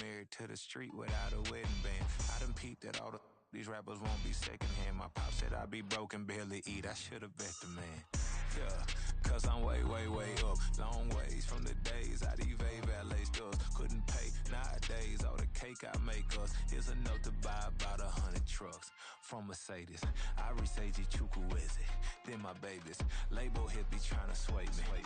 married to the street without a wedding band. I done peeped at all these rappers won't be secondhand. My pop said I'd be broken, barely eat. I should've bet the man. Yeah, cause I'm way, way, way up. Long ways from the days I evade valet stores. Couldn't pay nowadays. All the cake I make us is enough to buy about 100 trucks from Mercedes. I reach AG Chukwueze, then my babies. Label hit be trying to sway me.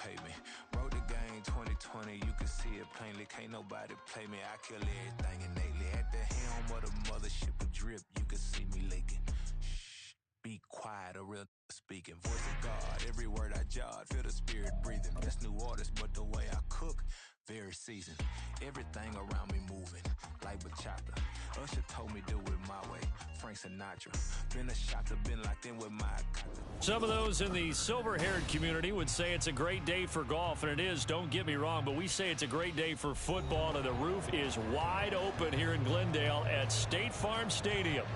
Pay me. Wrote the game 2020, you can see it plainly. Can't nobody play me. I kill everything innately. At the helm of the mothership of drip, you can see me leaking. Shh, be quiet, a real speaking. Voice of God, every word I jot, feel the spirit breathing. That's new artist, but the way I cook, very seasoned. Everything around me moving, like bachata. Usher told me do it my way. Frank Sinatra. Been a shotter, been locked in with my... Some of those in the silver-haired community would say it's a great day for golf, and it is, don't get me wrong, but we say it's a great day for football, and the roof is wide open here in Glendale at State Farm Stadium.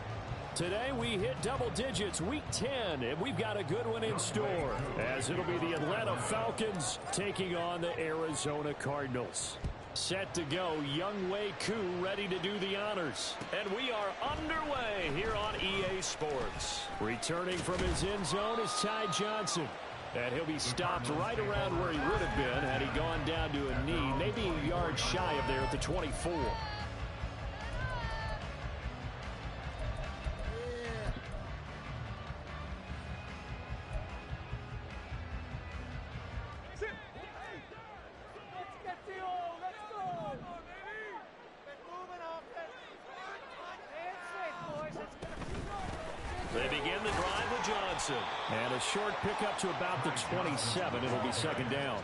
Today we hit double digits, week 10, and we've got a good one in store, as it'll be the Atlanta Falcons taking on the Arizona Cardinals. Set to go, Younghoe Koo ready to do the honors. And we are underway here on EA Sports. Returning from his end zone is Ty Johnson. And he'll be stopped right around where he would have been had he gone down to a knee, maybe a yard shy of there at the 24. They begin the drive with Johnson. And a short pickup to about the 27. It'll be second down.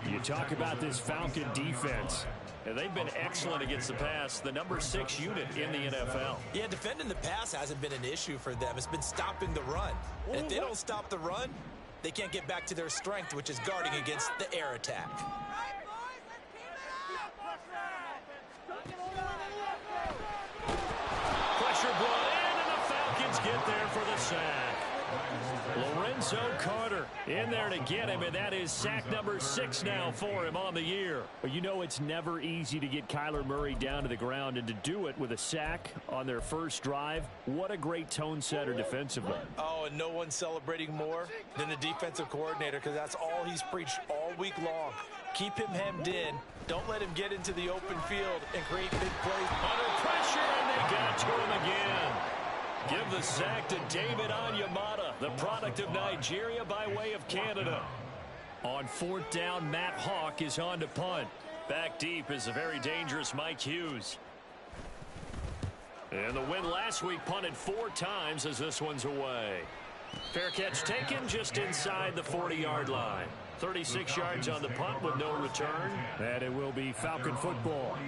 You talk about this Falcon defense. And they've been excellent against the pass. The number 6 unit in the NFL. Yeah, defending the pass hasn't been an issue for them. It's been stopping the run. And if they don't stop the run, they can't get back to their strength, which is guarding against the air attack. Pressure brought in, and the Falcons get there for the sack. Lorenzo Carter in there to get him, and that is sack number 6 now for him on the year. But you know it's never easy to get Kyler Murray down to the ground, and to do it with a sack on their first drive, what a great tone setter defensively. Oh, and no one's celebrating more than the defensive coordinator, because that's all he's preached all week long. Keep him hemmed in. Don't let him get into the open field and create big plays. Under pressure, and they got to him again. Give the sack to David Onyemata, the product of Nigeria by way of Canada. On 4th down, Matt Hawk is on to punt. Back deep is a very dangerous Mike Hughes. And the win last week punted 4 times as this one's away. Fair catch taken just inside the 40-yard line. 36 yards on the punt with no return. And it will be Falcon football.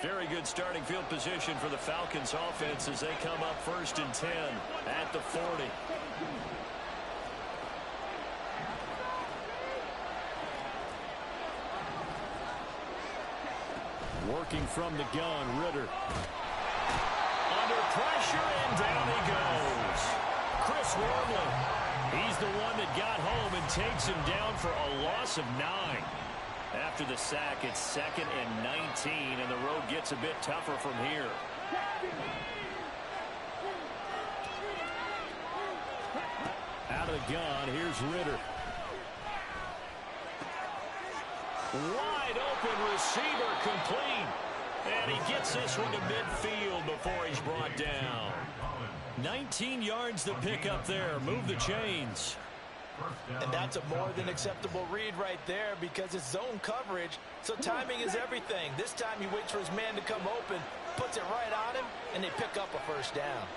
Very good starting field position for the Falcons offense as they come up 1st and 10 at the 40. Working from the gun, Ritter. Under pressure, and down he goes. Chris Wormley. He's the one that got home and takes him down for a loss of 9. After the sack, it's 2nd and 19, and the road gets a bit tougher from here. Out of the gun, here's Ritter. Wide open receiver, complete. And he gets this one to midfield before he's brought down. 19 yards to pick up there. Move the chains. And that's a more than acceptable read right there, because it's zone coverage, so timing is everything. This time he waits for his man to come open, puts it right on him, and they pick up a first down.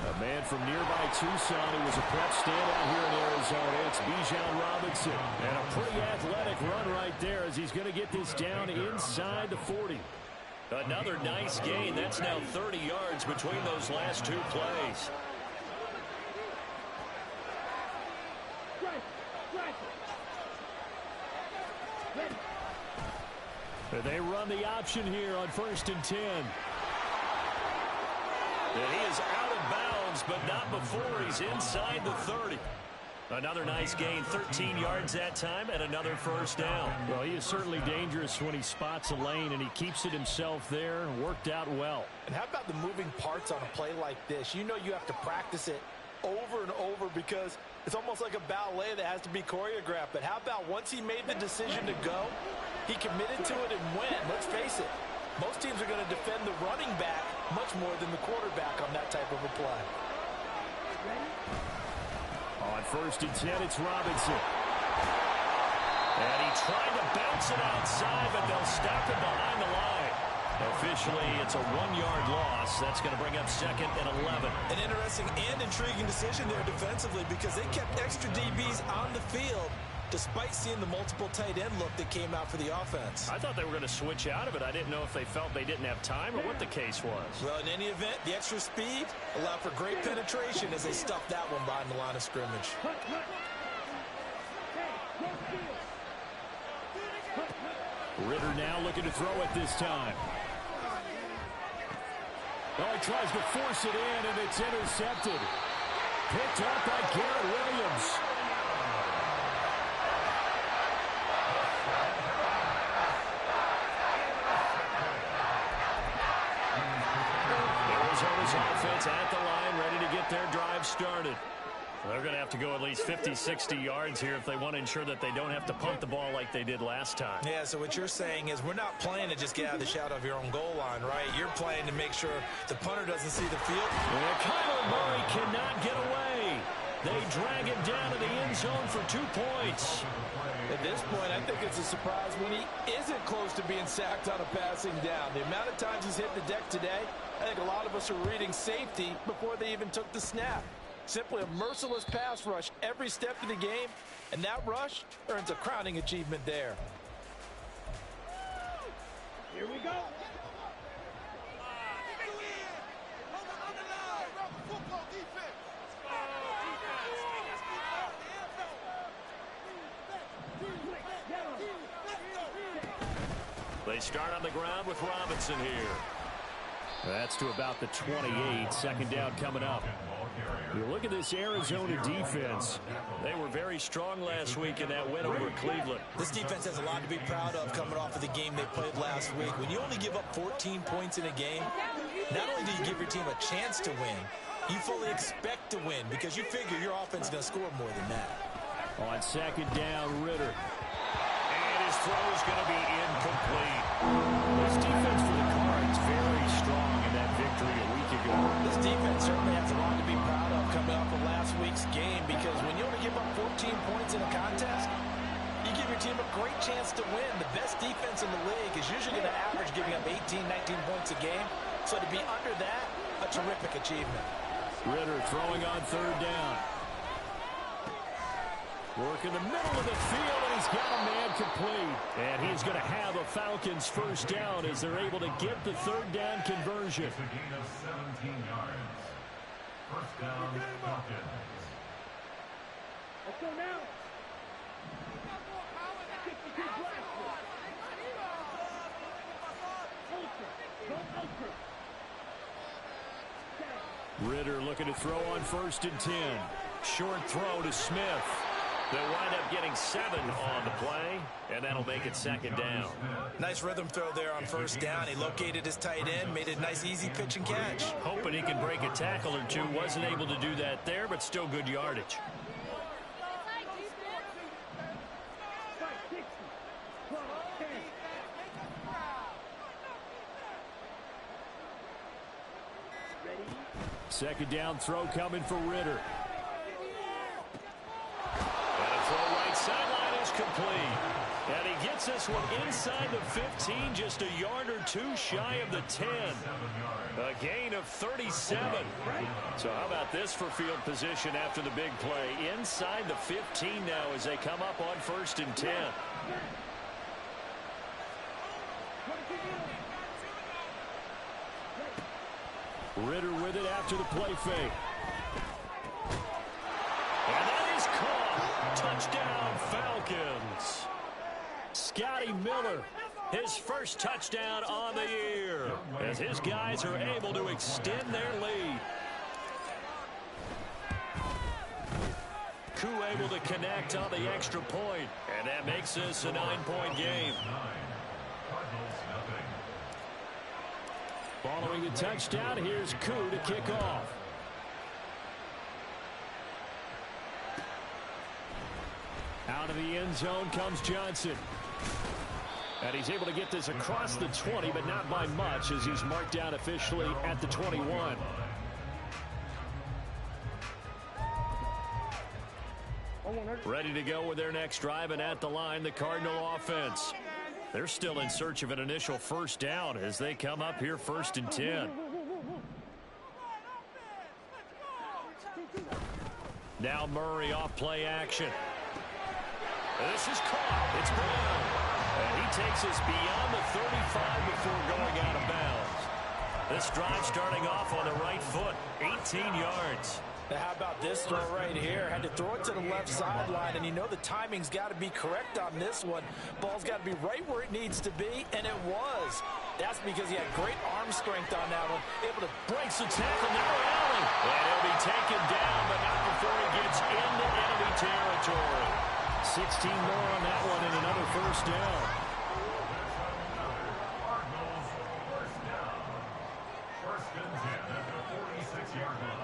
A man from nearby Tucson who was a prep standout here in Arizona. It's Bijan Robinson. And a pretty athletic run right there as he's going to get this down inside the 40. Another nice gain. That's now 30 yards between those last 2 plays. They run the option here on 1st and 10. And he is out of bounds, but not before he's inside the 30. Another nice gain, 13 yards that time, and another first down. Well, he is certainly dangerous when he spots a lane, and he keeps it himself there. Worked out well. And how about the moving parts on a play like this? You know you have to practice it over and over because it's almost like a ballet that has to be choreographed. But how about once he made the decision to go, he committed to it and went. Let's face it, most teams are going to defend the running back much more than the quarterback on that type of a play. On 1st and 10, it's Robinson. And he tried to bounce it outside, but they'll stop it behind the line. Officially, it's a 1-yard loss. That's going to bring up 2nd and 11. An interesting and intriguing decision there defensively because they kept extra DBs on the field despite seeing the multiple tight end look that came out for the offense. I thought they were going to switch out of it. I didn't know if they felt they didn't have time or what the case was. Well, in any event, the extra speed allowed for great penetration as they stuffed that one behind the line of scrimmage. Ritter now looking to throw it this time. Oh, he tries to force it in, and it's intercepted. Picked up by Garrett Williams. Arizona's offense at the line, ready to get their drive started. They're going to have to go at least 50, 60 yards here if they want to ensure that they don't have to punt the ball like they did last time. Yeah, so what you're saying is we're not playing to just get out of the shadow of your own goal line, right? You're playing to make sure the punter doesn't see the field. And Kyler Murray cannot get away. They drag him down to the end zone for 2 points. At this point, I think it's a surprise when he isn't close to being sacked on a passing down. The amount of times he's hit the deck today, I think a lot of us are reading safety before they even took the snap. Simply a merciless pass rush every step of the game, and that rush earns a crowning achievement there. Here we go. They start on the ground with Robinson here. That's to about the 28. 2nd down coming up. You look at this Arizona defense. They were very strong last week in that win over Cleveland. This defense has a lot to be proud of coming off of the game they played last week. When you only give up 14 points in a game, not only do you give your team a chance to win, you fully expect to win because you figure your offense is going to score more than that. On 2nd down, Ritter. And his throw is going to be incomplete. This defense for the Cards very strong in that victory a week ago. This defense certainly has a lot to be proud of coming off of last week's game because when you only give up 14 points in a contest, you give your team a great chance to win. The best defense in the league is usually going to average giving up 18, 19 points a game. So to be under that, a terrific achievement. Ritter throwing on 3rd down. Work in the middle of the field, and he's got a man complete. And he's going to have a Falcons 1st down as they're able to get the 3rd down conversion. It's a gain of 17 yards. 1st down, Falcons. Let's go now. Ritter looking to throw on 1st and 10. Short throw to Smith. They'll wind up getting 7 on the play, and that'll make it 2nd down. Nice rhythm throw there on 1st down. He located his tight end, made a nice easy pitch and catch. Hoping he can break a tackle or two. Wasn't able to do that there, but still good yardage. Second down throw coming for Ritter. And a throw right sideline is complete. And he gets this one inside the 15, just a yard or 2 shy of the 10. A gain of 37. So how about this for field position after the big play? Inside the 15 now as they come up on 1st and 10. Ritter with it after the play fake. And that is caught. Touchdown, Falcons. Scotty Miller his first touchdown on the year, as his guys are able to extend their lead. Koo able to connect on the extra point, and that makes this a 9-point game. Following the touchdown, here's Koo to kick off. Out of the end zone comes Johnson. And he's able to get this across the 20, but not by much, as he's marked down officially at the 21. Ready to go with their next drive, and at the line, the Cardinal offense. They're still in search of an initial first down as they come up here 1st and 10. Now Murray off play action. This is caught. It's Brown. And he takes us beyond the 35 before going out of bounds. This drive starting off on the right foot. 18 yards. Now how about this throw right here? Had to throw it to the left sideline, and you know the timing's got to be correct on this one. Ball's got to be right where it needs to be, and it was. That's because he had great arm strength on that one. Able to breaks the tackle. Now Allen. And he'll be taken down, but not before he gets into enemy territory. 16 more on that one and another first down. Cardinals first down. 1st and 10 at the 46-yard line.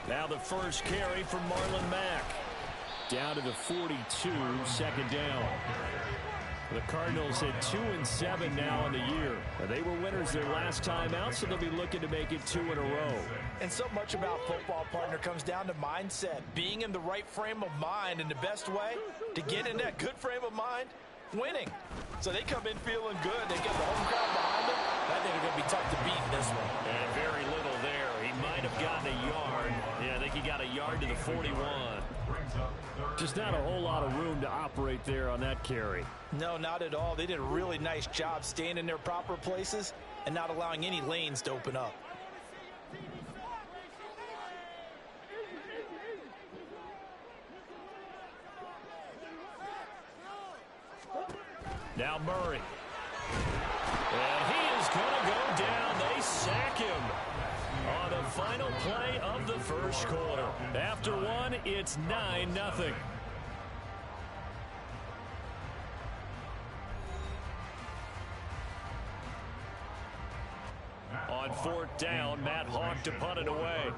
Now the first carry from Marlon Mack. Down to the 42, 2nd down. The Cardinals at 2-7 now in the year. They were winners their last time out, so they'll be looking to make it 2 in a row. And so much about football, partner, comes down to mindset. Being in the right frame of mind, and the best way to get in that good frame of mind, winning. So they come in feeling good. They get the home crowd behind them. I think they're going to be tough to beat in this one. And very little there. He might have gotten a yard. Yeah, I think he got a yard to the 41. Just not a whole lot of room to operate there on that carry. No, not at all. They did a really nice job staying in their proper places and not allowing any lanes to open up. Now Murray. And he is going to go down. They sack him on the final play of the first quarter. After one, it's 9-0. On 4th down, Matt Hawk to punt it away.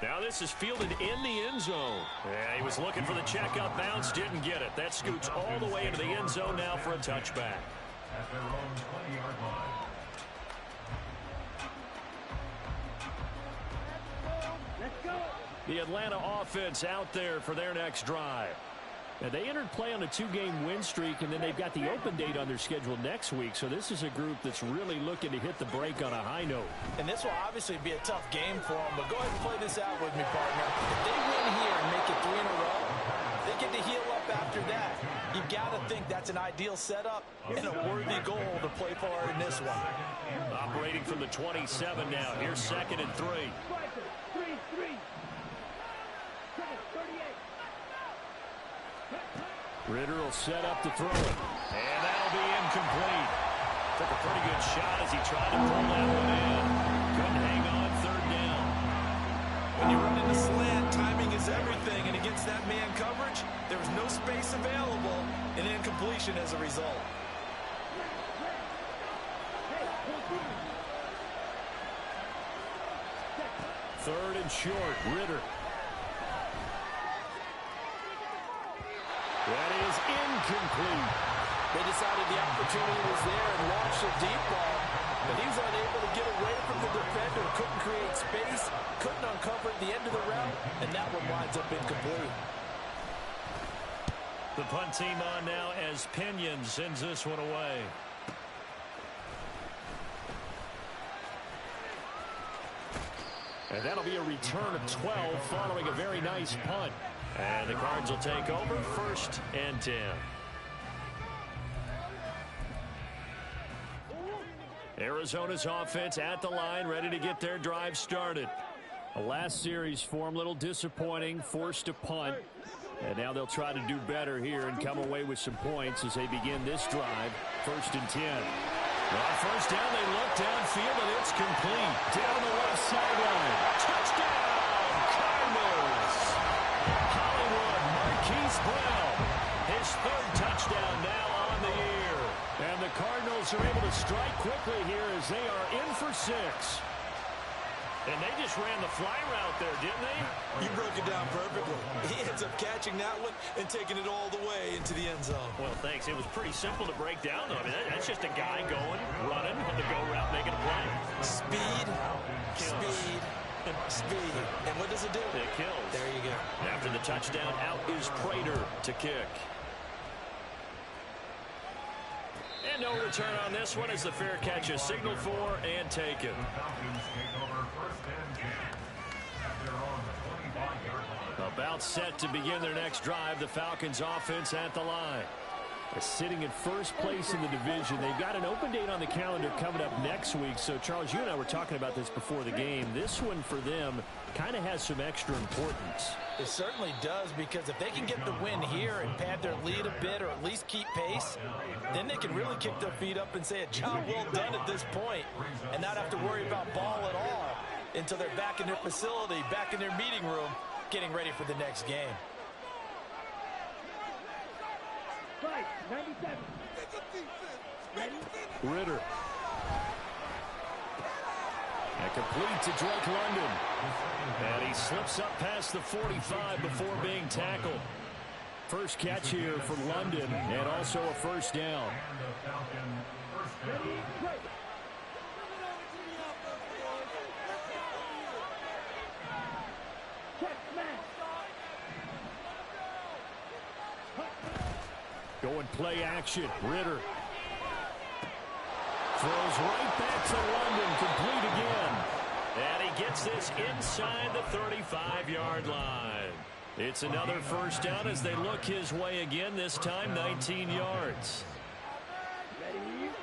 Now this is fielded in the end zone. Yeah, he was looking for the checkup bounce, didn't get it. That scoots all the way into the end zone now for a touchback. At their own 20-yard line. The Atlanta offense out there for their next drive. Now, they entered play on a 2-game win streak, and then they've got the open date on their schedule next week. So this is a group that's really looking to hit the break on a high note. And this will obviously be a tough game for them, but go ahead and play this out with me, partner. If they win here and make it 3 in a row, they get to heal up after that. You've got to think that's an ideal setup and a worthy goal to play for in this one. Operating from the 27 now. Here's 2nd and 3. Ridder will set up to throw it. And that'll be incomplete. Took a pretty good shot as he tried to pull that one in. Couldn't hang on 3rd down. When you run into slant, timing is everything. And against that man coverage, there was no space available. And incompletion as a result. Third and short, Ridder. That is incomplete. They decided the opportunity was there and launched a deep ball, but he was unable to get away from the defender, couldn't create space, couldn't uncover at the end of the route, and that one winds up incomplete. The punt team on now as Pinion sends this one away. And that'll be a return of 12 following a very nice punt. And the Cards will take over 1st and 10. Arizona's offense at the line, ready to get their drive started. The last series for them, a little disappointing, forced to punt. And now they'll try to do better here and come away with some points as they begin this drive. 1st and 10. On first down, they look downfield, and it's complete. Down the left sideline. Touchdown, Cardinals. Hollywood Marquise Brown. His 3rd touchdown now on the year. And the Cardinals are able to strike quickly here as they are in for 6. And they just ran the fly route there, didn't they? You broke it down perfectly. He ends up catching that one and taking it all the way into the end zone. Well, thanks. It was pretty simple to break down, though. I mean, that's just a guy going, running, on the go route, making a play. Speed, speed, speed. And what does it do? It kills. There you go. After the touchdown, out is Prater to kick. And no return on this one as the fair catch is signaled for and taken. About set to begin their next drive, the Falcons offense at the line. They're sitting in first place in the division. They've got an open date on the calendar coming up next week. So, Charles, you and I were talking about this before the game. This one for them kind of has some extra importance. It certainly does, because if they can get the win here and pad their lead a bit or at least keep pace, then they can really kick their feet up and say a job well done at this point and not have to worry about ball at all until they're back in their facility, back in their meeting room, getting ready for the next game. Ritter. And complete to Drake London. And he slips up past the 45 before being tackled. First catch here for London, and also a first down. Going play action. Ritter throws right back to London, complete again. And he gets this inside the 35-yard line. It's another first down as they look his way again, this time 19 yards.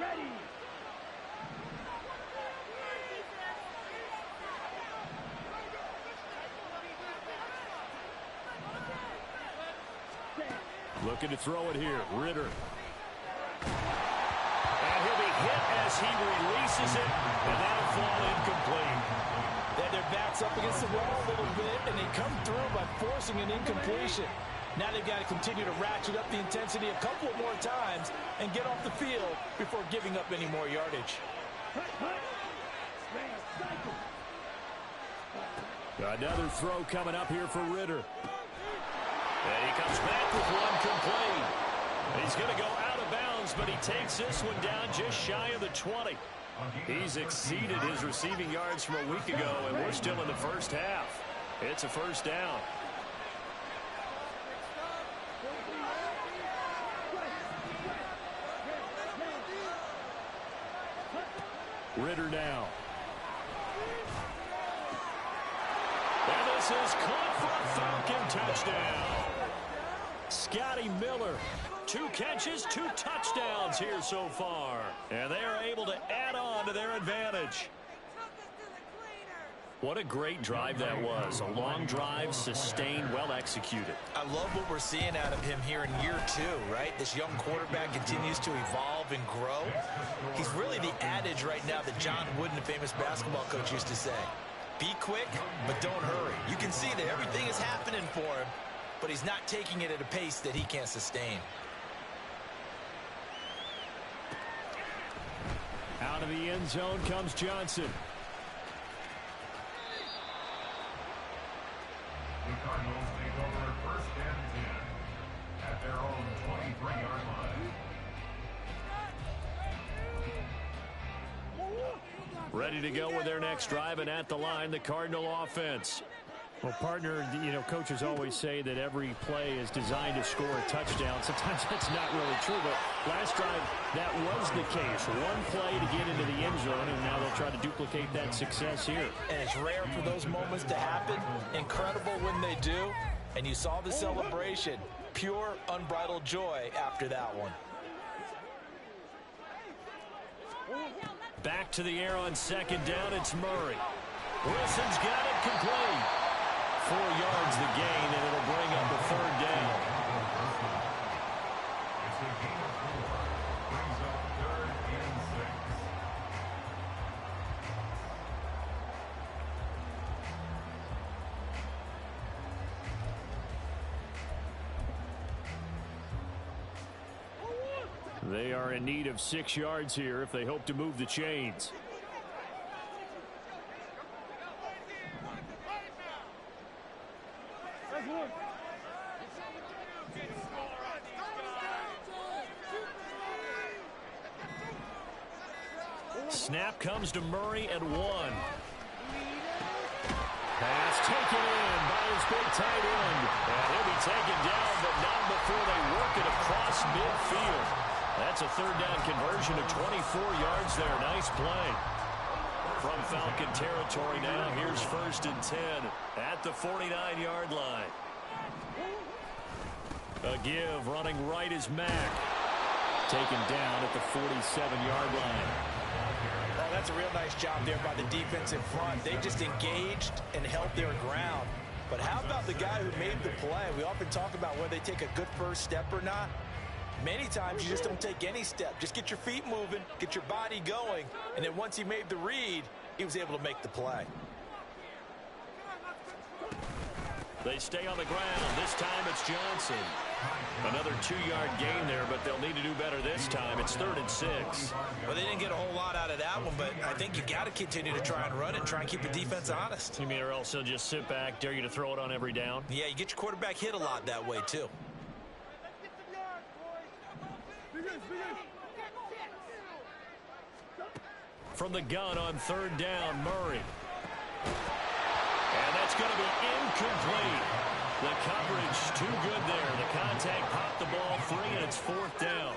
Ready. Looking to throw it here. Ritter. And he'll be hit as he releases it, and that'll fall incomplete. They had their backs up against the wall a little bit, and they come through by forcing an incompletion. Now they've got to continue to ratchet up the intensity a couple of more times and get off the field before giving up any more yardage. Another throw coming up here for Ritter. And he comes back with one complete. He's going to go out of bounds, but he takes this one down just shy of the 20. He's exceeded his receiving yards from a week ago, and we're still in the first half. It's a first down. Ritter now. And this is caught for a Falcon touchdown. Scotty Miller, 2 catches, 2 touchdowns here so far. And they are able to add on to their advantage. What a great drive that was. A long drive, sustained, well executed. I love what we're seeing out of him here in year 2, right? This young quarterback continues to evolve and grow. He's really the adage right now that John Wooden, the famous basketball coach, used to say. Be quick, but don't hurry. You can see that everything is happening for him, but he's not taking it at a pace that he can't sustain. Out of the end zone comes Johnson. The Cardinals take over 1st and 10 at their own 23-yard line. Ready to go with their next drive, and at the line, the Cardinal offense. Well, partner, coaches always say that every play is designed to score a touchdown. Sometimes that's not really true, but last drive, that was the case. One play to get into the end zone, and now they'll try to duplicate that success here. And it's rare for those moments to happen. Incredible when they do. And you saw the celebration. Pure, unbridled joy after that one. Back to the air on second down. It's Murray. Wilson's got it complete. 4 yards the gain, and it'll bring up a third down. It's a gain of 4. Brings up 3rd and 6. They are in need of 6 yards here if they hope to move the chains. Snap comes to Murray at 1. Pass taken in by his big tight end. And he'll be taken down, but not before they work it across midfield. That's a third down conversion of 24 yards there. Nice play. From Falcon territory now, here's 1st and 10 at the 49-yard line. A give, running right is Mack. Taken down at the 47-yard line. Oh, that's a real nice job there by the defense in front. They just engaged and held their ground. But how about the guy who made the play? We often talk about whether they take a good first step or not. Many times you just don't take any step. Just get your feet moving, get your body going, and then once he made the read, he was able to make the play. They stay on the ground. This time it's Johnson. Another 2-yard gain there, but they'll need to do better this time. It's 3rd and 6. Well, they didn't get a whole lot out of that one, but I think you got to continue to try and run it and try and keep the defense honest. You mean or else they'll just sit back, dare you to throw it on every down? Yeah, you get your quarterback hit a lot that way, too. From the gun on 3rd down, Murray. And that's going to be incomplete. The coverage too good there. The contact popped the ball free, and it's 4th down.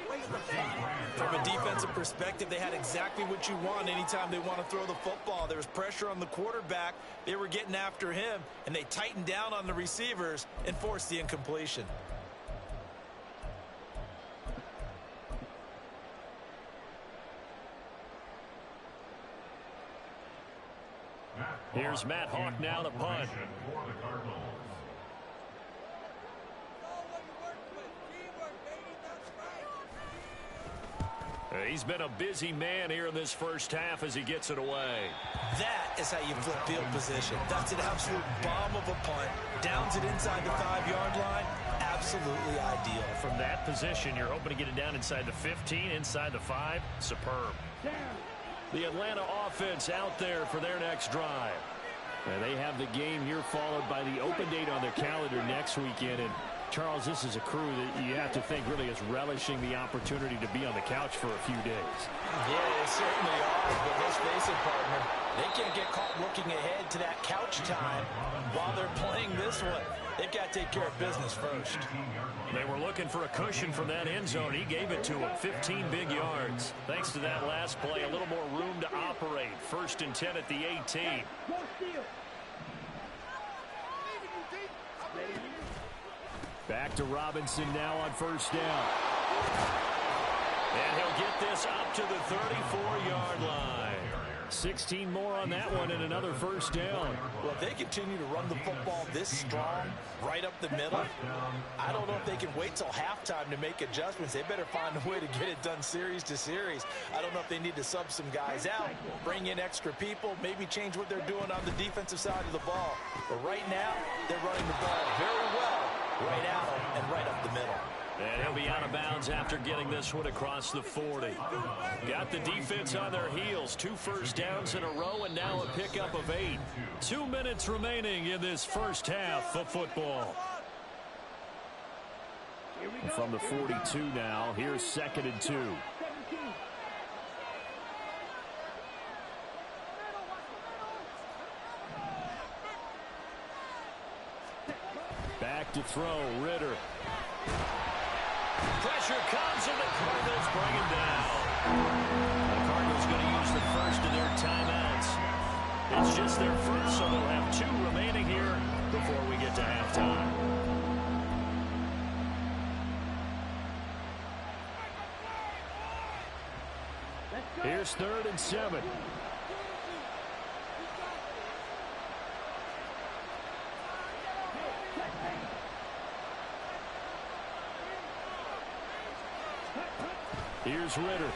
From a defensive perspective, they had exactly what you want anytime they want to throw the football. There was pressure on the quarterback. They were getting after him, and they tightened down on the receivers and forced the incompletion. Here's Matt Hawk now to punt. He's been a busy man here in this first half as he gets it away. That is how you flip field position. That's an absolute bomb of a punt. Downs it inside the 5-yard line. Absolutely ideal. From that position, you're hoping to get it down inside the 15, inside the 5. Superb. The Atlanta offense out there for their next drive. And they have the game here followed by the open date on their calendar next weekend. And Charles, this is a crew that you have to think really is relishing the opportunity to be on the couch for a few days. Yeah, they certainly are. But let's face it, partner, they can't get caught looking ahead to that couch time while they're playing this one. They've got to take care of business first. They were looking for a cushion from that end zone. He gave it to them. 15 big yards. Thanks to that last play, a little more room to operate. 1st and 10 at the 18. Back to Robinson now on 1st down. And he'll get this up to the 34-yard line. 16 more on that one and another 1st down. Well, if they continue to run the football this strong, right up the middle, I don't know if they can wait till halftime to make adjustments. They better find a way to get it done series to series. I don't know if they need to sub some guys out, bring in extra people, maybe change what they're doing on the defensive side of the ball. But right now, they're running the ball very well, right out and right up the middle. And he'll be out of bounds after getting this one across the 40. Got the defense on their heels. 2 first downs in a row and now a pickup of 8. 2 minutes remaining in this first half of football. From the 42 now, here's 2nd and 2. Back to throw, Ritter. Pressure comes and the Cardinals bring him down. The Cardinals going to use the first of their timeouts. It's just their first, so they'll have 2 remaining here before we get to halftime. Here's Here's 3rd and 7. Here's Ritter.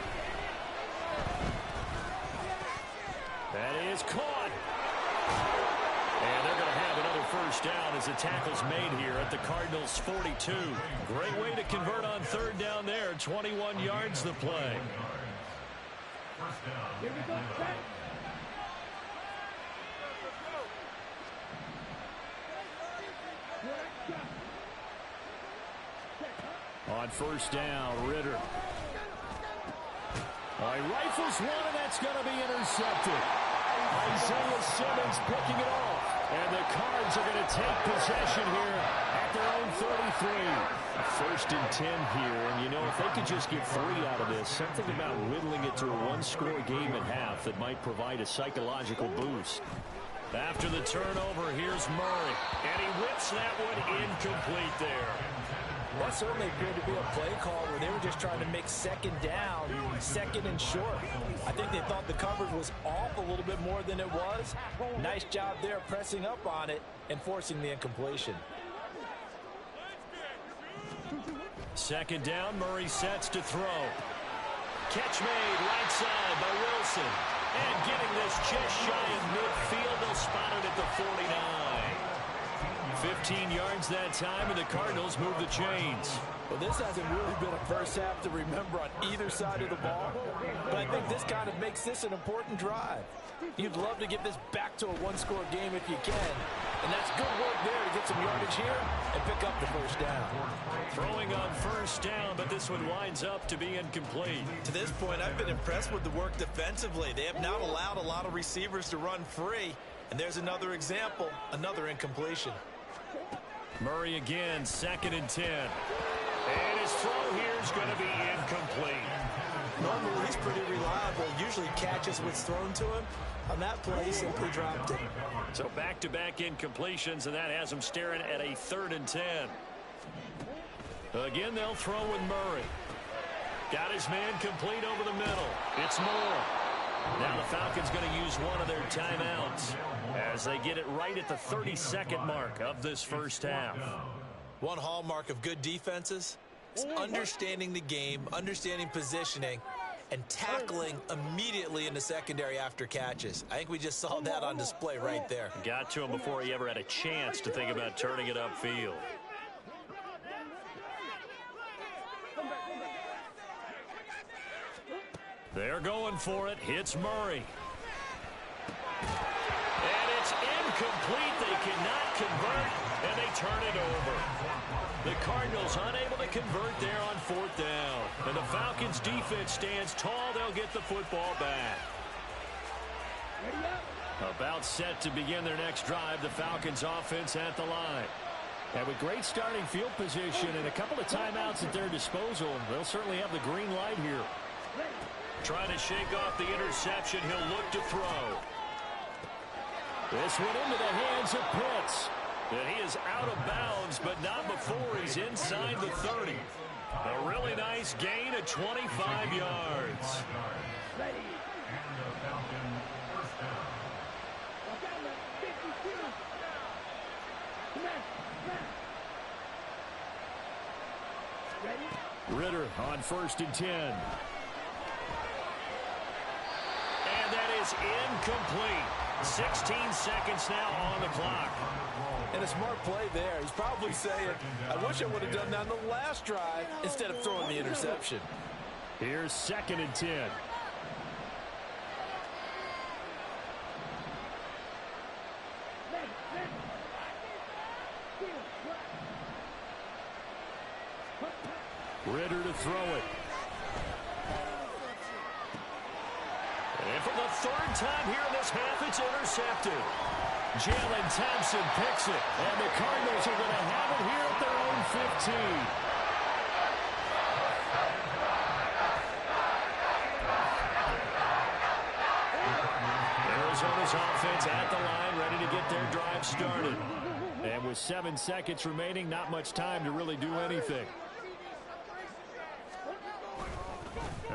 That is caught. And they're going to have another first down as the tackle's made here at the Cardinals' 42. Great way to convert on 3rd down there. 21 yards the play. Here we go. On 1st down, Ritter. He rifles one, and that's going to be intercepted. Isaiah Simmons picking it off. And the Cards are going to take possession here at their own 33. 1st and 10 here. And, you know, if they could just get 3 out of this, something about whittling it to a one-score game at half that might provide a psychological boost. After the turnover, here's Murray. And he whips that one incomplete there. That certainly appeared to be a play call where they were just trying to make 2nd down, 2nd and short. I think they thought the coverage was off a little bit more than it was. Nice job there pressing up on it and forcing the incompletion. 2nd down, Murray sets to throw. Catch made right side by Wilson. And getting this just shy of midfield, they'll spot it at the 49. 15 yards that time, and the Cardinals move the chains. Well, this hasn't really been a first half to remember on either side of the ball, but I think this kind of makes this an important drive. You'd love to get this back to a one-score game if you can, and that's good work there to get some yardage here and pick up the first down. Throwing on 1st down, but this one winds up to be incomplete. To this point, I've been impressed with the work defensively. They have not allowed a lot of receivers to run free, and there's another example, another incompletion. Murray again, 2nd and 10. And his throw here is going to be incomplete. Normally, he's pretty reliable. Usually catches what's thrown to him. On that play, he simply dropped it. So back-to-back incompletions, and that has him staring at a 3rd and 10. Again, they'll throw with Murray. Got his man complete over the middle. It's Moore. Now the Falcons going to use one of their timeouts as they get it right at the 32nd mark of this first half. One hallmark of good defenses is understanding the game, understanding positioning, and tackling immediately in the secondary after catches. I think we just saw that on display right there. Got to him before he ever had a chance to think about turning it upfield. They're going for it. Hits Murray. And it's incomplete. They cannot convert, and they turn it over. The Cardinals unable to convert there on 4th down. And the Falcons' defense stands tall. They'll get the football back. About set to begin their next drive, the Falcons' offense at the line. And with great starting field position and a couple of timeouts at their disposal, they'll certainly have the green light here. Trying to shake off the interception. He'll look to throw. This one into the hands of Pitts. And he is out of bounds, but not before he's inside the 30. A really nice gain of 25 yards. Ritter on 1st and 10. And that is incomplete. 16 seconds now on the clock. And a smart play there. He's probably saying, I wish I would have done that on the last drive instead of throwing the interception. Here's 2nd and 10. Ritter to throw it. And for the 3rd time here in this half, it's intercepted. Jalen Thompson picks it, and the Cardinals are going to have it here at their own 15. Arizona's offense at the line, ready to get their drive started. And with 7 seconds remaining, not much time to really do anything.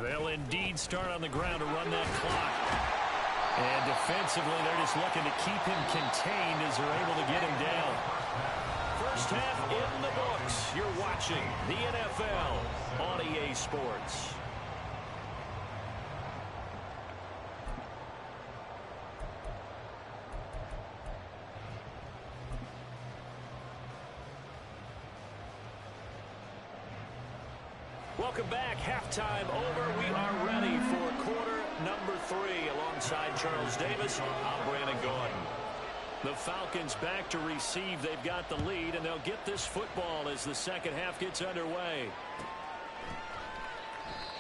They'll indeed start on the ground to run that clock. And defensively, they're just looking to keep him contained as they're able to get him down. First half in the books. You're watching the NFL on EA Sports. Welcome back. Halftime over. We are ready for quarter number 3. Alongside Charles Davis, I'm Brandon Gordon. The Falcons back to receive. They've got the lead, and they'll get this football as the second half gets underway.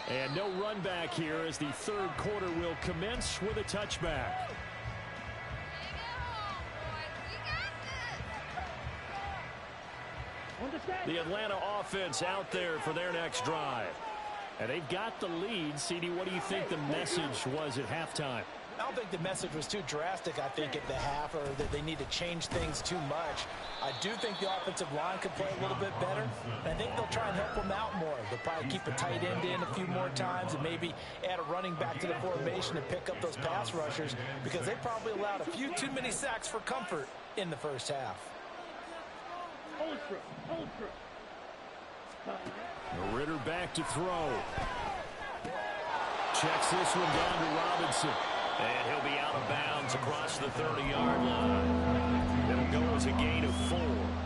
And no run back here as the third quarter will commence with a touchback. The Atlanta offense out there for their next drive. And they've got the lead. CD, what do you think the message was at halftime? I don't think the message was too drastic, I think, at the half, or that they need to change things too much. I do think the offensive line could play a little bit better. And I think they'll try and help them out more. They'll probably keep a tight end in a few more times and maybe add a running back to the formation and pick up those pass rushers, because they probably allowed a few too many sacks for comfort in the first half. Ritter back to throw. Checks this one down to Robinson. And he'll be out of bounds across the 30-yard line. It'll go as a gain of 4.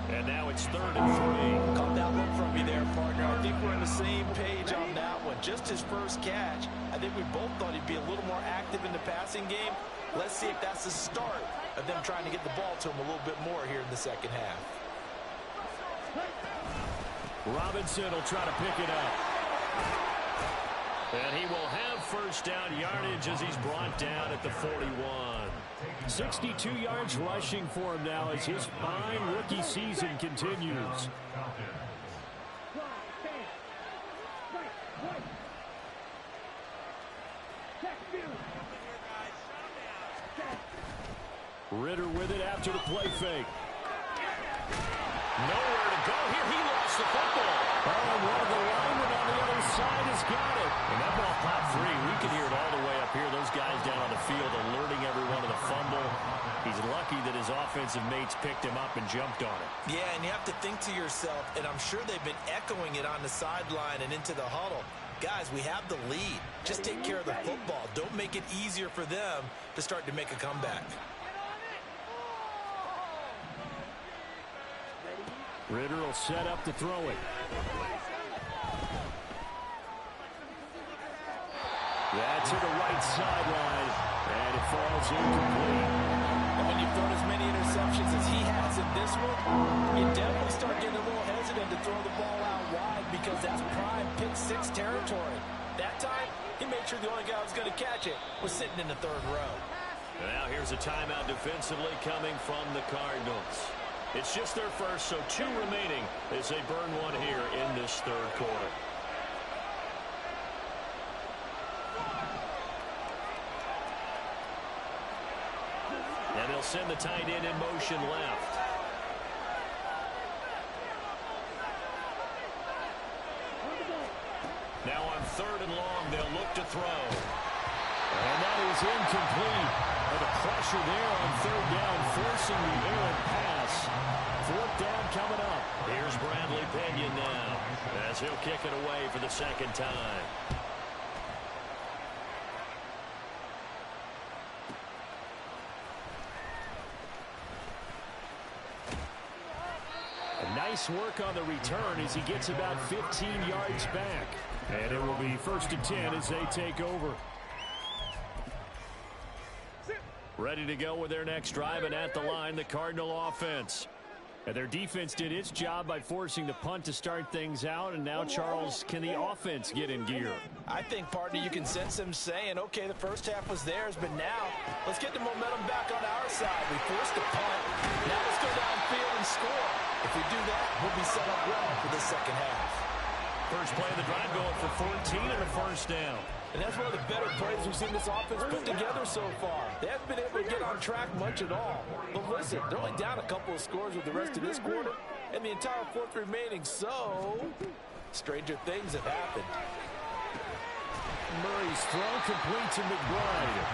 And now it's 3rd and 3. Caught that look from me there, partner. I think we're on the same page on that one. Just his first catch. I think we both thought he'd be a little more active in the passing game. Let's see if that's the start of them trying to get the ball to him a little bit more here in the second half. Robinson will try to pick it up. And he will have first down yardage as he's brought down at the 41. 62 yards rushing for him now as his fine rookie season continues. Ritter with it after the play fake. Nowhere to go here. He lost the football. Oh, and one of the linemen on the other side has got it. And that ball popped free. We can hear it all the way up here. Those guys down on the field alerting everyone of the fumble. He's lucky that his offensive mates picked him up and jumped on it. Yeah, and you have to think to yourself, and I'm sure they've been echoing it on the sideline and into the huddle. Guys, we have the lead. Just take care of the football. Don't make it easier for them to start to make a comeback. Ritter will set up to throw it. That's to the right sideline, and it falls incomplete. And when you've thrown as many interceptions as he has in this one, you definitely start getting a little hesitant to throw the ball out wide, because that's prime pick-6 territory. That time, he made sure the only guy who was going to catch it was sitting in the third row. Now here's a timeout defensively coming from the Cardinals. It's just their first, so 2 remaining as they burn one here in this third quarter. And they'll send the tight end in motion left. Now on 3rd and long, they'll look to throw. And that is incomplete. And the pressure there on 3rd down, forcing the errant pass. 4th down coming up. Here's Bradley Pinion now as he'll kick it away for the second time. Nice work on the return as he gets about 15 yards back. And it will be 1st and 10 as they take over. Ready to go with their next drive, and at the line, the Cardinal offense. And their defense did its job by forcing the punt to start things out, and now, Charles, can the offense get in gear? I think, partner, you can sense them saying, okay, the first half was theirs, but now let's get the momentum back on our side. We forced the punt. Now let's go downfield and score. If we do that, we'll be set up well for the second half. First play of the drive going for 14 and a first down. And that's one of the better plays we've seen this offense put together so far. They haven't been able to get on track much at all. But listen, they're only down a couple of scores with the rest of this quarter and the entire 4th remaining. So, stranger things have happened. Murray's throw complete to McBride.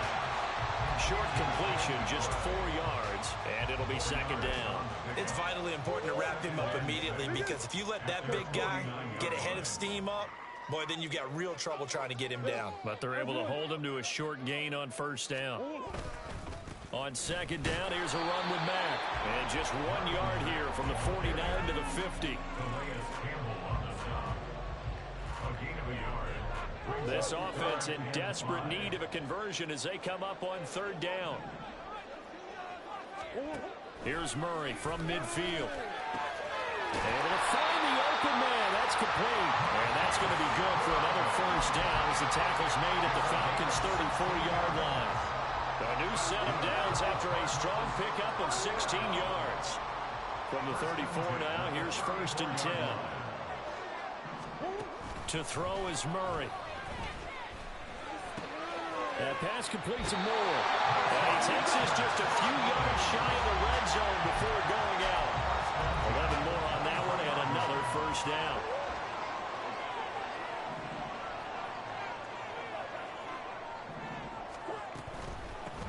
Short completion, just 4 yards, and it'll be second down. It's vitally important to wrap him up immediately, because if you let that big guy get ahead of steam up, boy, then you've got real trouble trying to get him down. But they're able to hold him to a short gain on first down. On second down, here's a run with Mack. And just 1 yard here from the 49 to the 50. This offense in desperate need of a conversion as they come up on third down. Here's Murray from midfield. Able to find the open man. That's complete. And that's going to be good for another first down as the tackle's made at the Falcons' 34-yard line. A new set of downs after a strong pickup of 16 yards. From the 34 now, here's first and 10. To throw is Murray. That pass complete to Moore. And he takes this just a few yards shy of the red zone before going out. 11 more on that one and another first down.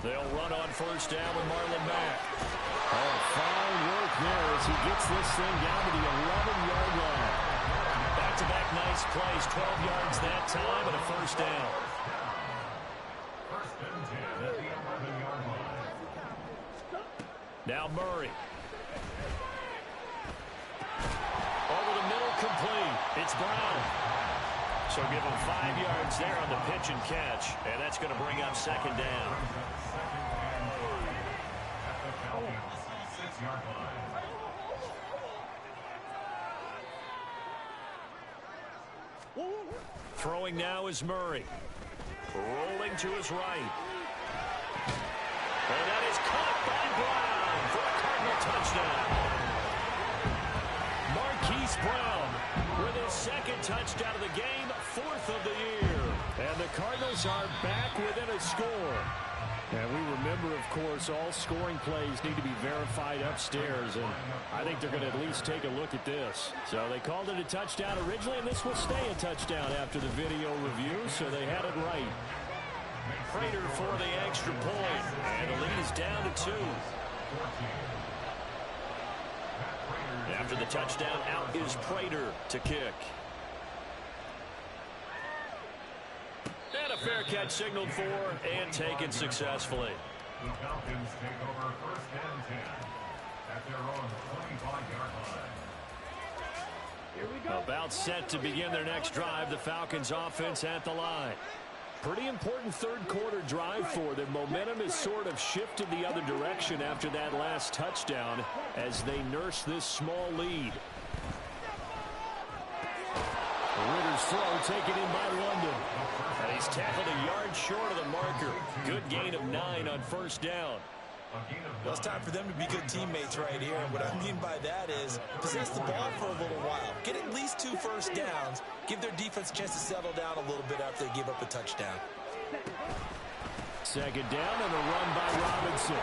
They'll run on first down with Marlon Mack. Oh, fine work there as he gets this thing down to the 11-yard line. Back-to-back nice plays, 12 yards that time and a first down. First and 10 at the 11-yard line. Now Murray. Over the middle, complete. It's Brown. So give him 5 yards there on the pitch and catch, and that's going to bring up second down. At the Falcons' 6-yard line. Throwing now is Murray. Rolling to his right. And that is caught by Brown for a Cardinal touchdown. Marquise Brown with his second touchdown of the game, 4th of the year. And the Cardinals are back within a score. And we remember, of course, all scoring plays need to be verified upstairs, and I think they're going to at least take a look at this. So they called it a touchdown originally, and this will stay a touchdown after the video review, so they had it right. Prater for the extra point, and the lead is down to 2. After the touchdown, out is Prater to kick. And a fair catch signaled for and taken successfully. The Falcons take over first and 10 at their own 25-yard line. About set to begin their next drive, the Falcons offense at the line. Pretty important third quarter drive for them. Momentum has sort of shifted the other direction after that last touchdown as they nurse this small lead. Ritter's throw taken in by London. And he's tackled a yard short of the marker. Good gain of 9 on first down. Well, it's time for them to be good teammates right here. And what I mean by that is possess the ball for a little while. Get at least 2 first downs. Give their defense a chance to settle down a little bit after they give up a touchdown. Second down and a run by Robinson.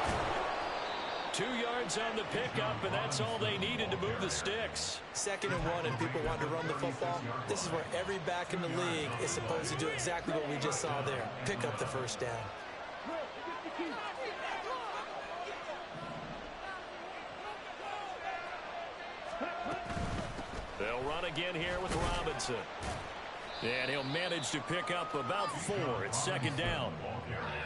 2 yards on the pickup, and that's all they needed to move the sticks. 2nd and 1, and people want to run the football. This is where every back in the league is supposed to do exactly what we just saw there. Pick up the first down. They'll run again here with Robinson. And he'll manage to pick up about 4. It's second down.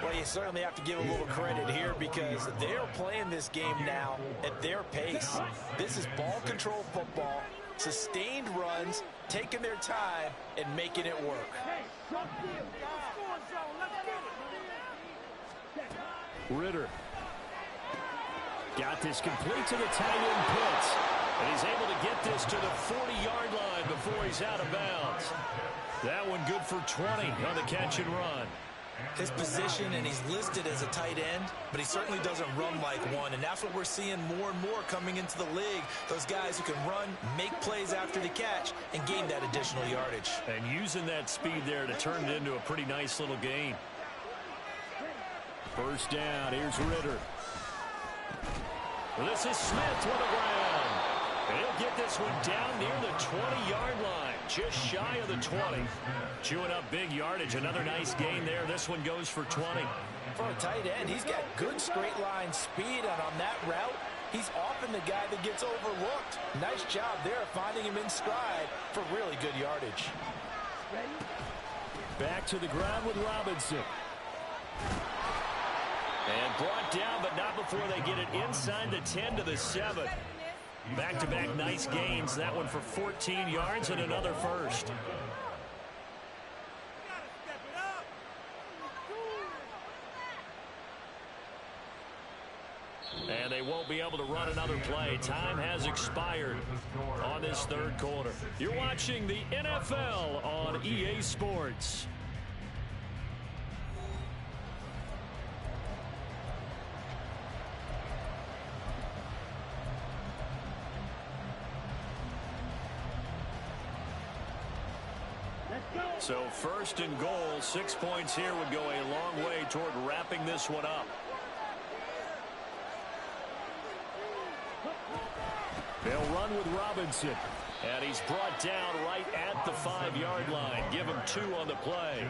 Well, you certainly have to give a little credit here because they're playing this game now at their pace. This is ball control football, sustained runs, taking their time, and making it work. Ritter. Got this complete to the tight end Pitts. And he's able to get this to the 40-yard line before he's out of bounds. That one good for 20 on the catch and run. His position, and he's listed as a tight end, but he certainly doesn't run like one, and that's what we're seeing more and more coming into the league. Those guys who can run, make plays after the catch, and gain that additional yardage. And using that speed there to turn it into a pretty nice little gain. First down, here's Ritter. This is Smith to the ground. And he'll get this one down near the 20-yard line, just shy of the 20. Chewing up big yardage. Another nice gain there. This one goes for 20. For a tight end, he's got good straight line speed, and on that route, he's often the guy that gets overlooked. Nice job there finding him in stride for really good yardage. Back to the ground with Robinson. And brought down, but not before they get it inside the 10 to the 7. Back-to-back nice gains. That one for 14 yards and another first. And they won't be able to run another play. Time has expired on this third quarter. You're watching the NFL on EA Sports. So first and goal, 6 points here would go a long way toward wrapping this one up. They'll run with Robinson. And he's brought down right at the 5-yard line. Give him 2 on the play.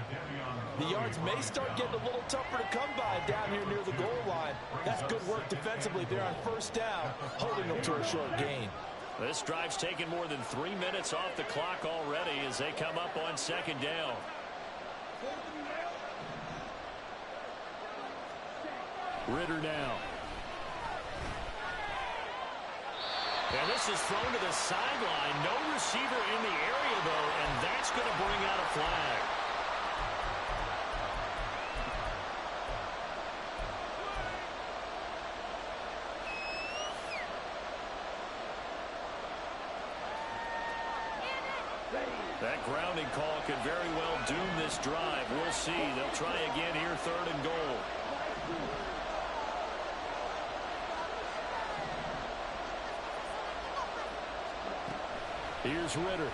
The yards may start getting a little tougher to come by down here near the goal line. That's good work defensively there on first down, holding them to a short gain. This drive's taken more than 3 minutes off the clock already as they come up on second down. Ritter now. And this is thrown to the sideline. No receiver in the area, though, and that's going to bring out a flag. That grounding call could very well doom this drive. We'll see. They'll try again here, third and goal. Here's Ritter. And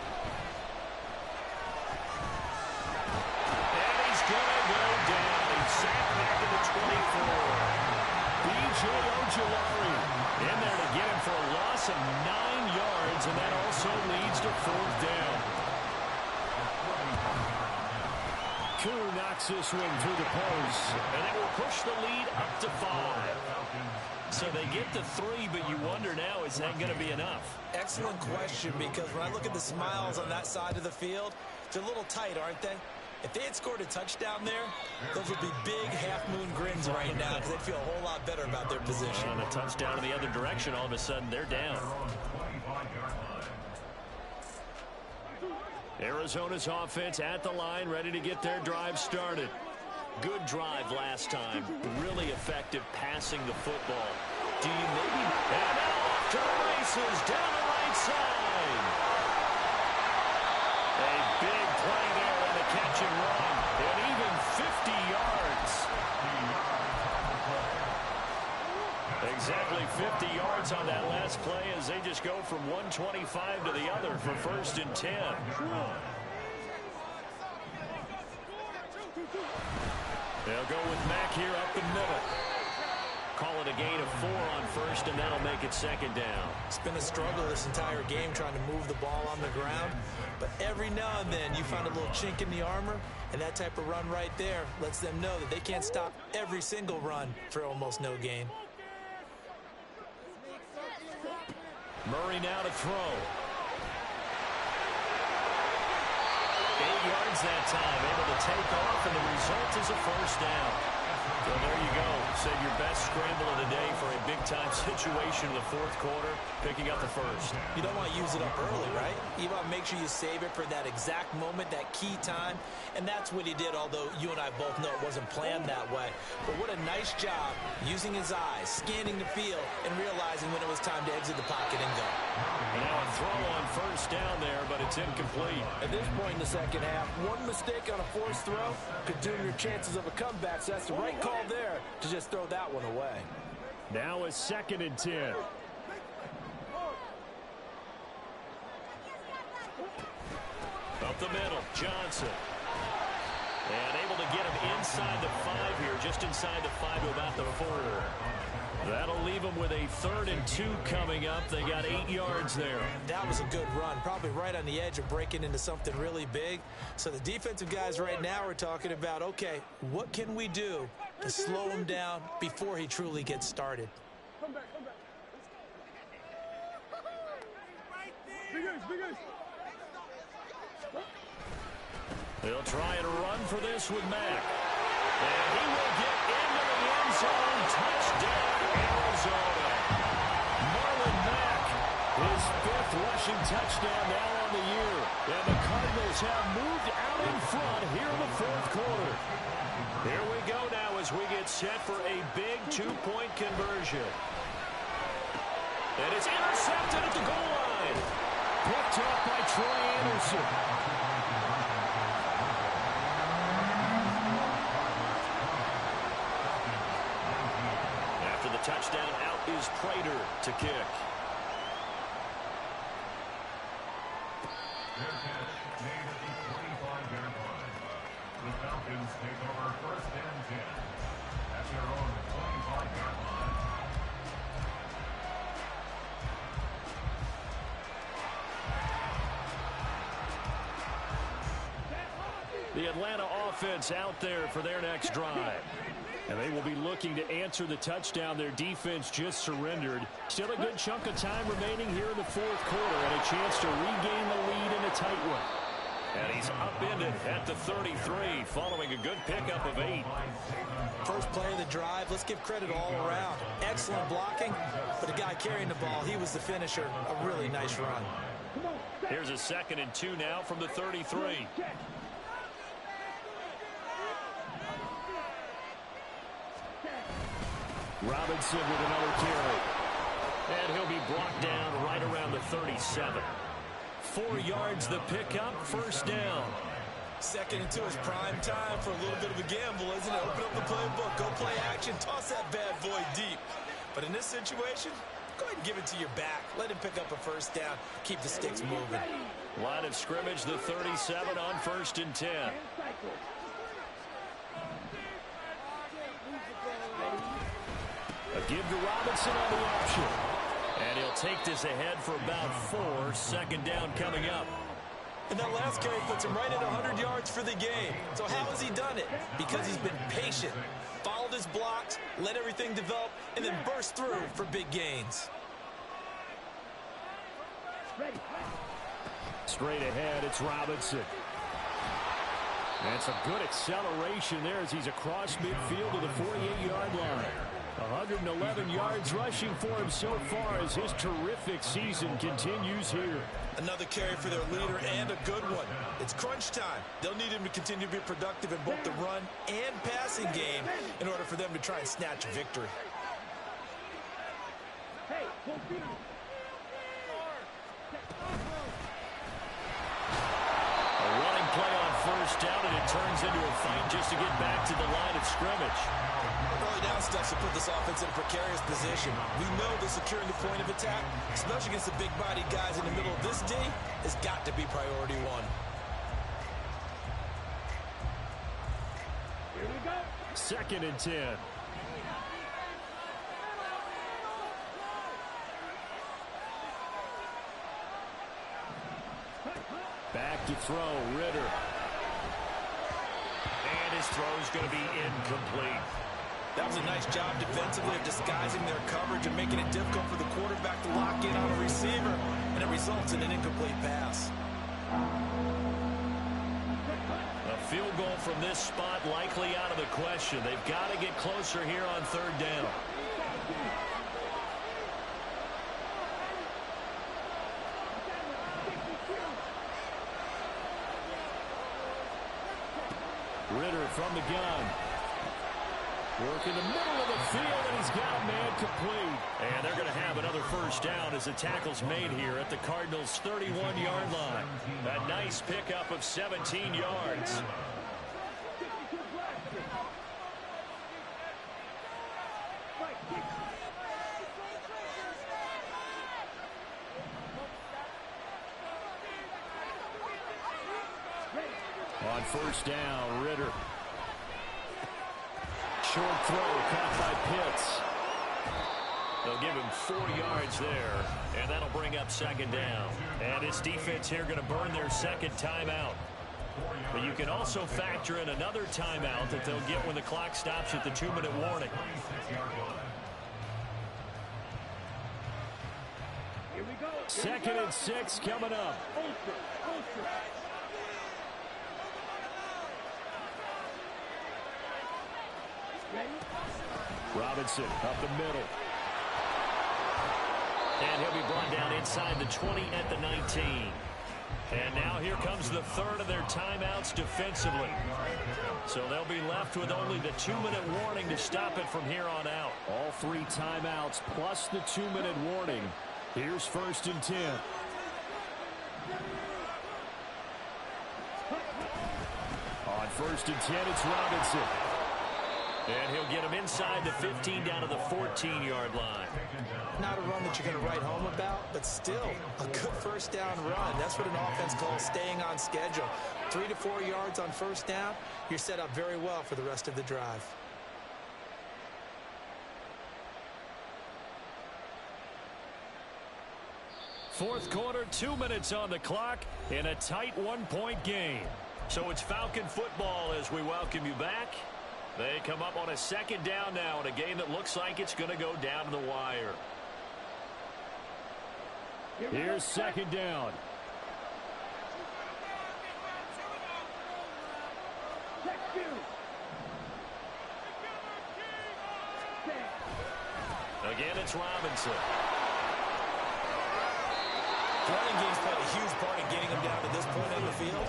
he's going to go down. He's sacked back to the 24. B.J. Ojulari in there to get him for a loss of 9 yards, and that also leads to fourth down. Koo knocks this one through the post, and it will push the lead up to 5. So they get to 3, but you wonder now, is that going to be enough? Excellent question, because when I look at the smiles on that side of the field, they're a little tight, aren't they? If they had scored a touchdown there, those would be big half-moon grins right now because they'd feel a whole lot better about their position. And a touchdown in the other direction, all of a sudden, they're down. Arizona's offense at the line, ready to get their drive started. Good drive last time. Really effective passing the football. Do you maybe... And now off to the races down the right side. A big play there on the catch and run. And even 50 yards. Exactly 50 yards on that last play as they just go from 125 to the other for first and 10. They'll go with Mack here up the middle. Call it a gain of 4 on first, and that'll make it second down. It's been a struggle this entire game trying to move the ball on the ground. But every now and then you find a little chink in the armor, and that type of run right there lets them know that they can't stop every single run for almost no gain. Murray now to throw. 8 yards that time, able to take off, and the result is a first down. Well, there you go. Save your best scramble of the day for a big-time situation in the fourth quarter, picking up the first. You don't want to use it up early, right? You want to make sure you save it for that exact moment, that key time, and that's what he did, although you and I both know it wasn't planned that way. But what a nice job using his eyes, scanning the field, and realizing when it was time to exit the pocket and go. And now a throw on first down there, but it's incomplete. At this point in the second half, one mistake on a forced throw could doom your chances of a comeback, so that's the right call there to just throw that one away. Now a second and 10. Up the middle, Johnson. And able to get him inside the 5 here, just inside the 5 to about the 4. That'll leave them with a 3rd and 2 coming up. They got 8 yards there. That was a good run, probably right on the edge of breaking into something really big. So the defensive guys right now are talking about, okay, what can we do to slow him down before he truly gets started? They'll try and run for this with Mack. And he will get into the end zone. Touchdown, Arizona. Marlon Mack, his 5th rushing touchdown now on the year. And the Cardinals have moved out in front here in the 4th quarter. Here we go now as we get set for a big 2-point conversion. And it's intercepted at the goal line. Picked up by Troy Anderson. After the touchdown, out is Prater to kick. Their catch made at the 25-yard line. The Falcons take over 1st and 10 at their own 25-yard line. The Atlanta offense out there for their next drive. And they will be looking to answer the touchdown their defense just surrendered. Still a good chunk of time remaining here in the 4th quarter and a chance to regain the lead in a tight one. And he's upended at the 33 following a good pickup of 8. First play of the drive, let's give credit all around. Excellent blocking, but the guy carrying the ball, he was the finisher. A really nice run. Here's a 2nd and 2 now from the 33. Robinson with another carry. And he'll be brought down right around the 37. 4 yards the pickup, 1st down. 2nd and 2 is prime time for a little bit of a gamble, isn't it? Open up the playbook, go play action, toss that bad boy deep. But in this situation, go ahead and give it to your back. Let him pick up a 1st down, keep the sticks moving. Line of scrimmage, the 37 on 1st and 10. A give to Robinson on the option. And he'll take this ahead for about 4. 2nd down coming up. And that last carry puts him right at 100 yards for the game. So how has he done it? Because he's been patient, followed his blocks, let everything develop, and then burst through for big gains. Straight ahead, it's Robinson. That's a good acceleration there as he's across midfield to the 48-yard line. 111 yards rushing for him so far as his terrific season continues here. Another carry for their leader and a good one. It's crunch time. They'll need him to continue to be productive in both the run and passing game in order for them to try and snatch victory. A running play on 1st down, and it turns into a fight just to get back to the line of scrimmage. Early down stuff to put this offense in a precarious position. We know that securing the point of attack, especially against the big-bodied guys in the middle of this D, has got to be priority 1. Here we go. 2nd and 10. Back to throw, Ritter. And his throw's going to be incomplete. That was a nice job defensively of disguising their coverage and making it difficult for the quarterback to lock in on a receiver, and it results in an incomplete pass. A field goal from this spot likely out of the question. They've got to get closer here on 3rd down. Ritter from the gun. Work in the middle of the field, and he's got a man complete. And they're going to have another 1st down as the tackle's made here at the Cardinals' 31-yard line. A nice pickup of 17 yards. On first down, Ritter. Short throw caught by Pitts. They'll give him 4 yards there, and that'll bring up second down. And his defense here going to burn their second timeout. But you can also factor in another timeout that they'll get when the clock stops at the 2-minute warning. Second and 6 coming up. Robinson up the middle. And he'll be brought down inside the 20 at the 19. And now here comes the third of their timeouts defensively. So they'll be left with only the 2-minute warning to stop it from here on out. All 3 timeouts plus the 2-minute warning. Here's first and 10. On first and 10, it's Robinson. And he'll get him inside the 15 down to the 14-yard line. Not a run that you're going to write home about, but still a good first down run. That's what an offense calls staying on schedule. 3 to 4 yards on first down, you're set up very well for the rest of the drive. Fourth quarter, 2 minutes on the clock in a tight 1-point game. So it's Falcon football as we welcome you back. They come up on a second down now in a game that looks like it's going to go down to the wire. Here's second down. Again, it's Robinson. Running game's played a huge part in getting them down to this point on the field.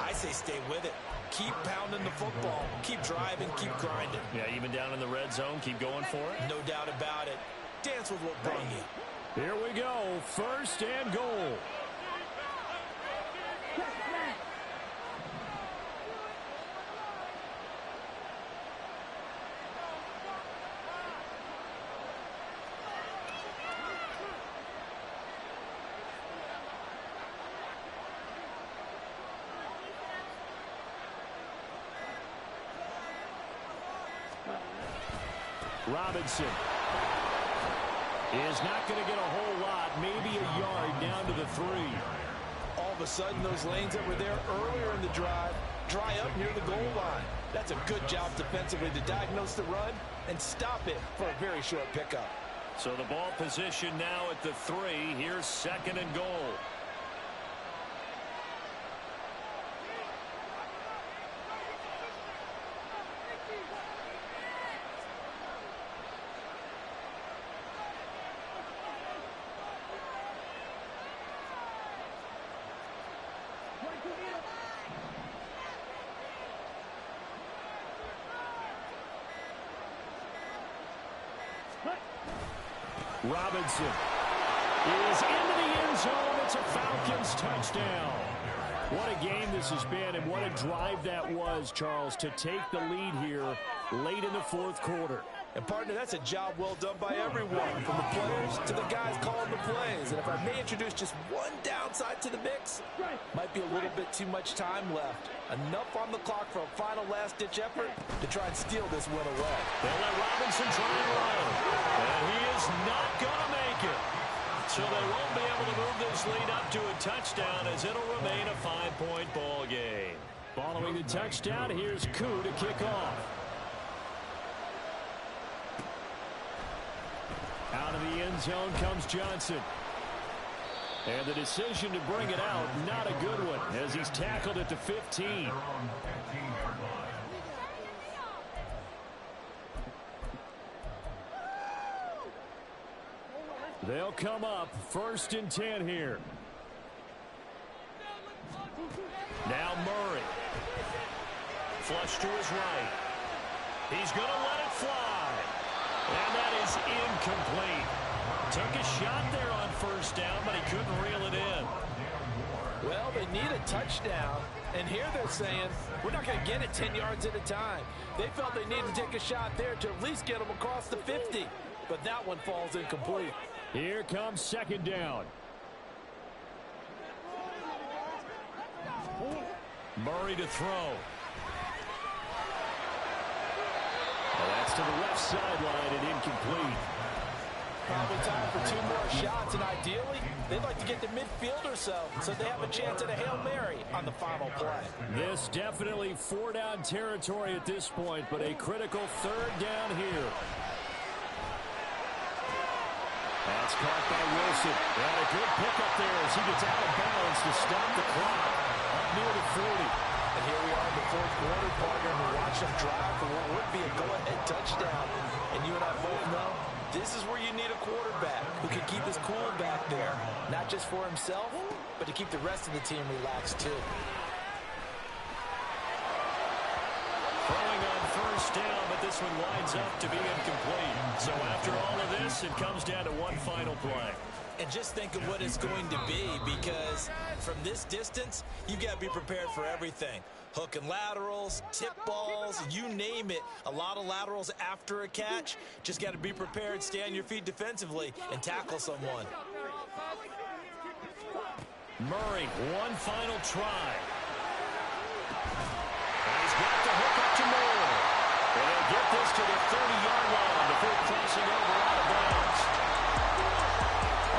I say stay with it. Keep pounding the football. Keep driving. Keep grinding. Yeah, even down in the red zone, keep going for it. No doubt about it. Dance with what brung you. Here we go. First and goal. Robinson is not going to get a whole lot, maybe a yard down to the 3. All of a sudden, those lanes that were there earlier in the drive dry up near the goal line. That's a good job defensively to diagnose the run and stop it for a very short pickup. So the ball position now at the 3. Here's second and goal. Robinson is into the end zone. It's a Falcons touchdown. What a game this has been, and what a drive that was, Charles, to take the lead here late in the fourth quarter. And, partner, that's a job well done by everyone, from the players to the guys calling the plays. And if I may introduce just one downside to the mix, might be a little bit too much time left. Enough on the clock for a final last-ditch effort to try and steal this win away. They'll let Robinson try and run, and he is not going to make it. So they won't be able to move this lead up to a touchdown, as it'll remain a 5-point ball game. Following the touchdown, here's Koo to kick off. Out of the end zone comes Johnson. And the decision to bring it out, not a good one, as he's tackled at the 15. They'll come up first and 10 here. Now Murray. Flush to his right. He's going to let it fly. And that is incomplete. Took a shot there on first down, but he couldn't reel it in. Well, they need a touchdown, and here they're saying, we're not going to get it 10 yards at a time. They felt they needed to take a shot there to at least get them across the 50, but that one falls incomplete. Here comes second down. Murray to throw. And that's to the left sideline and incomplete. Probably time for 2 more shots, and ideally, they'd like to get to midfield or so they have a chance at a Hail Mary on the final play. This definitely 4-down territory at this point, but a critical 3rd down here. That's caught by Wilson. And a good pickup there as he gets out of bounds to stop the clock. Up near the 40. And here we are in the 4th quarter, partner, and we watch them drive for what would be a go-ahead touchdown. And you and I both know this is where you need a quarterback who can keep his cool back there. Not just for himself, but to keep the rest of the team relaxed too. Throwing on 1st down, but this one lines up to be incomplete. So after all of this, it comes down to one final play. And just think of what it's going to be, because from this distance, you've got to be prepared for everything. Hook and laterals, tip balls, you name it. A lot of laterals after a catch. Just got to be prepared, stay on your feet defensively, and tackle someone. Murray, one final try. And he's got the hook up to Moore. And they'll get this to the 30-yard line before crossing over out of bounds.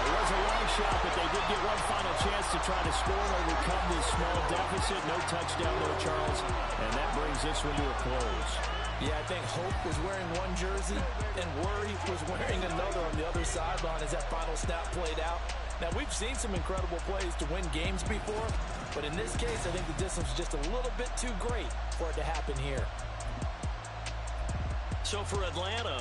It was a long shot, but they did get one final chance to try to score and overcome this small deficit. No touchdown there, Charles. And that brings this one to a close. Yeah, I think Hope was wearing one jersey and Worry was wearing another on the other sideline as that final snap played out. Now, we've seen some incredible plays to win games before, but in this case, I think the distance is just a little bit too great for it to happen here. So for Atlanta,